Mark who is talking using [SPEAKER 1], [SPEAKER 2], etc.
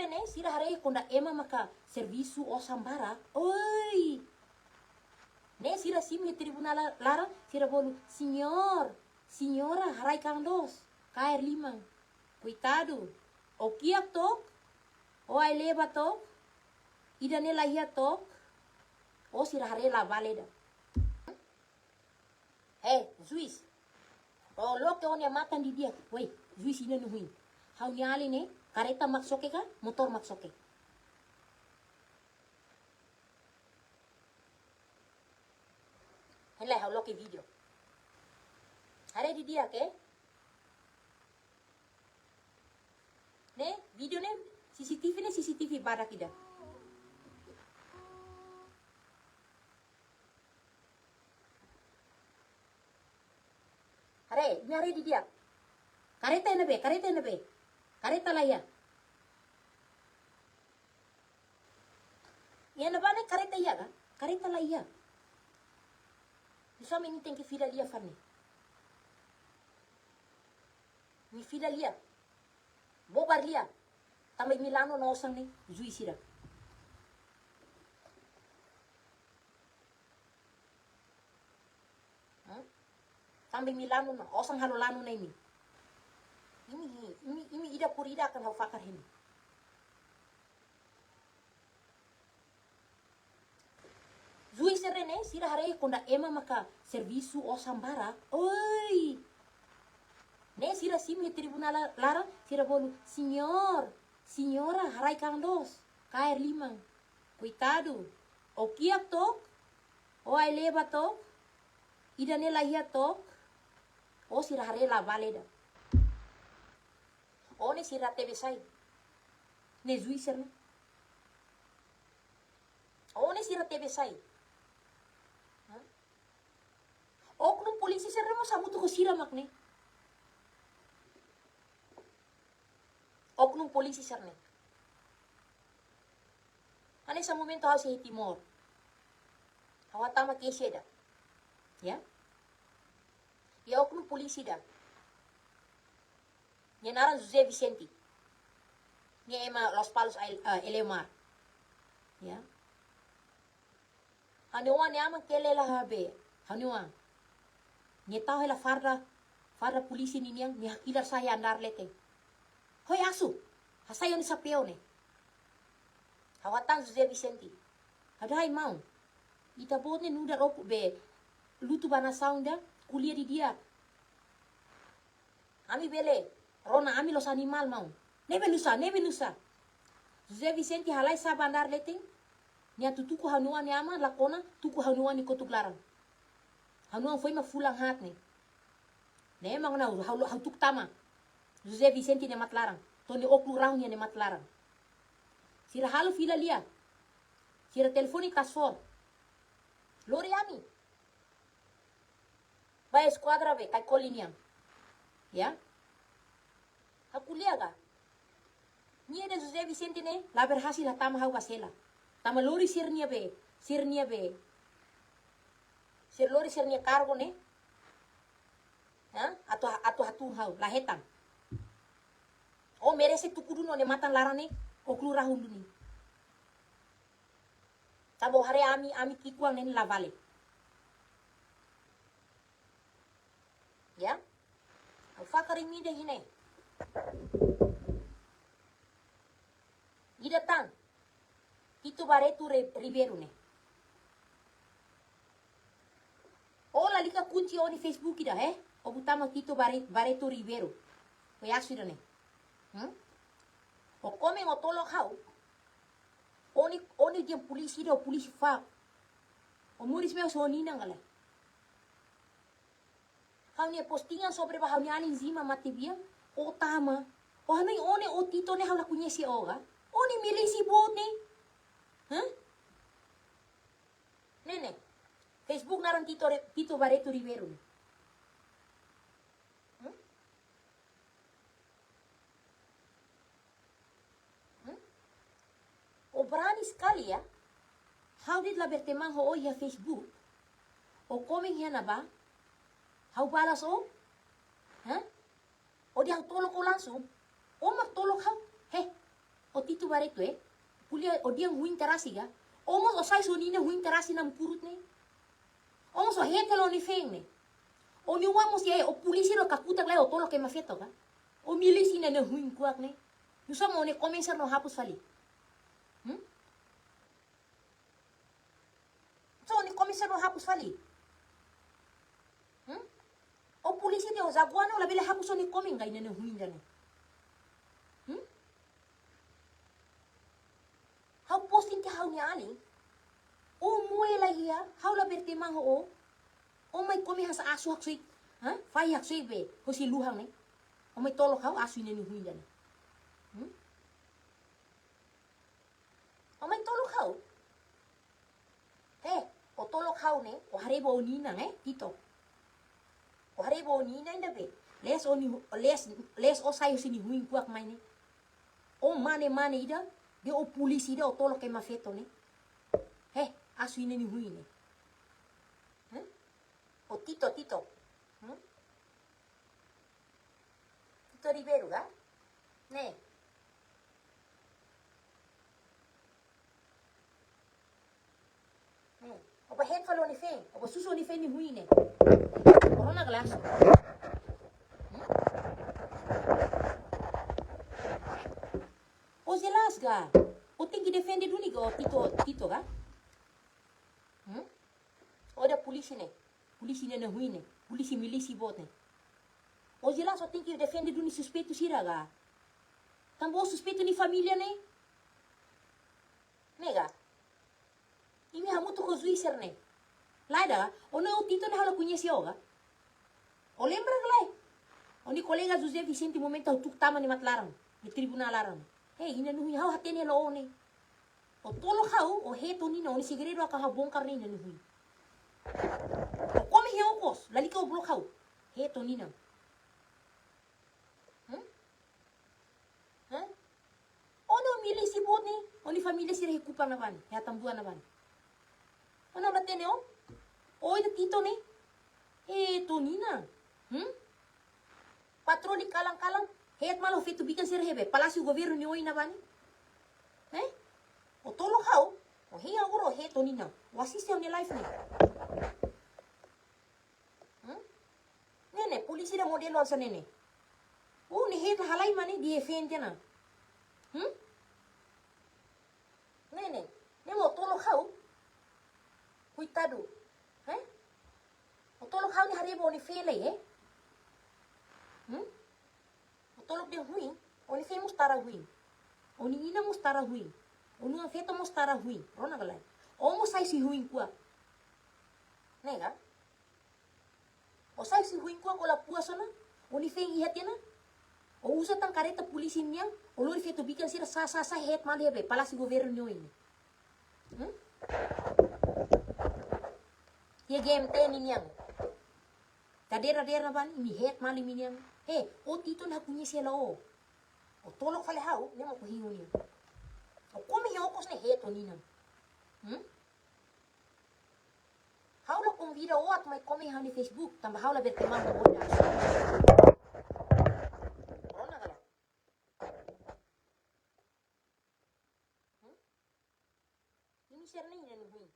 [SPEAKER 1] serene sira hare konda ema maka servisu o sambara. Oi. Ne sira simi tribunal lara sira bolu, senhor, senhora harai kang dos, kair limang. Coitado. O kia tok, o ai leva tok, ida ne lahia tok, o sira hare la valeda. Juiz. O lo que onia matan di dia. Wei, juiz ina nuhui. Hau nyali ne, kareta maksoke ka, motor maksoke. Hele hau lo que video. Hare di dia ke? Ne, video ne, CCTV barak ida. Hare, ini hare di dia. Kareta ena be. Kareta lah ya. Ya na bane kareta ya ka? Kareta lah ya. Bisa ini tengki fila lia farni. Mi fila lia. Bobar lia. Tambah Milano na osang ni, zui sira. Tambah Milano na osang halolano na ini. Ini ida purida akan hau fakar ini. Zui serene sira hare konda ema maka servisu o sambara. Oi. Ne sira simi tribunal lara sira bolu, senhor, senhora harai kang dos, kair limang. Coitado. O kia tok, o ai leva tok, ida ne lahia tok, o sira hare la valeda. O ne sira tebe sai. Ne zui serne. O ne sira tebe sai. Oknum polisi serne mo sabuto ko sira makne. Oknum polisi serne. Ane sa momento hau si Timor. Hawatama kese da. Ya? Ya oknum polisi da. Nya naran Jose Vicente. Nya ema Los Palos Elemar. Ya? Hanewa ne ama kelela habe. Hanewa. Nya tahu hela farda polisi ni niang ni hakila saya andar lete. Hoi asu. Hasayo ni sapeo ne. Hawatan Jose Vicente. Hadai mau. Ita bot ne nuda ropu be. Lutu bana saunda kuliah di dia. Ami bele. Rona ami los animal mau. Nebe nusa. Jose Vicente halai sa bandar leteng. Nia tutuku hanuan ni ama lakona. Tuku hanuan ni kotuk larang. Hanuan foi ma fulang hat ne. Ne emang na hau tuk tama. Jose Vicente ne matlarang. Toni oklu raung ne matlarang. Sira halu fila lia. Sira telefoni kasfor. Lori ami. Ba esquadra be kai koliniang. Ya? Aku lihat ga. Nia de Jose Vicente ne la berhasil la tama hau basela. Tama lori sirnia be. Sir lori sirnia cargo ne. Ha? Atau hatu hau lahetan. Oh merece tukuduno ne matan larane oklu rahun duni. Tabo hare ami kikuang ne la vale. Ya? Au fakari mi de hine. Ida tang. Itu baretu Ribeiro ne. O la lika kunci oni Facebook ida O butama Tito Bareto Ribeiro. O yasu ida ne. O komen o tolong hau. Oni dia polisi ida o polisi fa. O muris meu sonina ngale. Hau ne postingan sobre bahau ni alin zima matibia. O tama. O hanoi one o Tito ne hau la kunyesi oga. Oni milisi bot ne. Nene. Facebook naran Tito Bareto Ribeiro. O berani sekali ya. How did la berteman ho ya Facebook? O komen hiya na ba? How balas o? O di hau tolok o langsung? O magtolok hau? O itu bare tu kuliah dia huing terasi ga. Omos osai so nina huing terasi nam purut ne. Omos o hetelo ni feng ne. O ni wamos ye o polisi ro kakutak le o tolo ke mafeto ga. O milisi ne huing kuak ne. Nusa mo ne komenser no hapus fali. So ni komenser no hapus fali. O polisi dia o zaguano la bele hapus o ni komeng ga ina ne huing ne. Hau posting ke hau ni ani. O moe la hia, hau la bertemang ho o mai komi hasa asu hak sui. Fai hak sui be, ho si luhang ne. O mai tolok hau asu ni hui jane. O mai tolok hau. O tolok hau ne, o harebo o nina tito. O harebo o nina inda be. Les o sayo sini hui kuak mai ne. O mane ida. Dia o polisi dia o tolok ke mafeto ne. Asu ini ni hui ne. O Tito. Tito Ribeiro ga? Ne. O ba het falo ni feng, o ba suso ni feng ni hui ne. Corona gelas. O jelas ga. O tinggi defende duni ga o Tito ga? O da polisi ne. Polisi ne hui ne. Polisi milisi bot ne. O jelas o tinggi defende duni suspeito sira ga. Tambo suspeito ni familia ne. Nega. Imi hamutu ko zuiser ne. Laida, o no o Tito ne hala conhece ga. O lembra galai. O ni kolega José Vicente momento o tuk tama ni matlarang. Ni tribunal larang. Ina nuhi hau hatene lo ne. O tolo hau o heto ni no ni segredo aka hau bongkar ni nuhi. O come he okos, lalika o blok hau. Heto ni na. O no milisi bot ni, o ni familia sira hikupa na ban, he atambua na ban. O na batene o? O ida Tito ne. Heto ni na. Patroli kalang-kalang. Het malo feito bikan sira hebe, Palácio Governo ni oi na ban. O tolo hau, o he agora o heto ni na. O assiste ni live ni. Nene, polisi da modelo alsa nene. O ni het halai mane di efente na. Nene, o tolo hau. Cuitado. O tolo hau ni harebo ni fele O tolo de ruim, o ni fe mustara ruim. O ni ina mustara ruim. O nunga feto mustara ruim. Rona galai. O mo sai si ruim kua. Nega. O sai si ruim kua kola puasona. O ni fe ihatena. O usa tang kareta polisi niang. O lori feto bikan sira sa het mali hebe. Palácio Governo ni ini. Ye GMT ni niang. Kadera ban ini het mali miniang. O Tito na punya sila o. O tolok fale hau, ni mo kuhiyo niya. O kome hiyokos na heto ni na. Hau la convida o at may kome hau ni Facebook. Tamba hau la bertemang na bodas. Corona gala. Ini share na yun.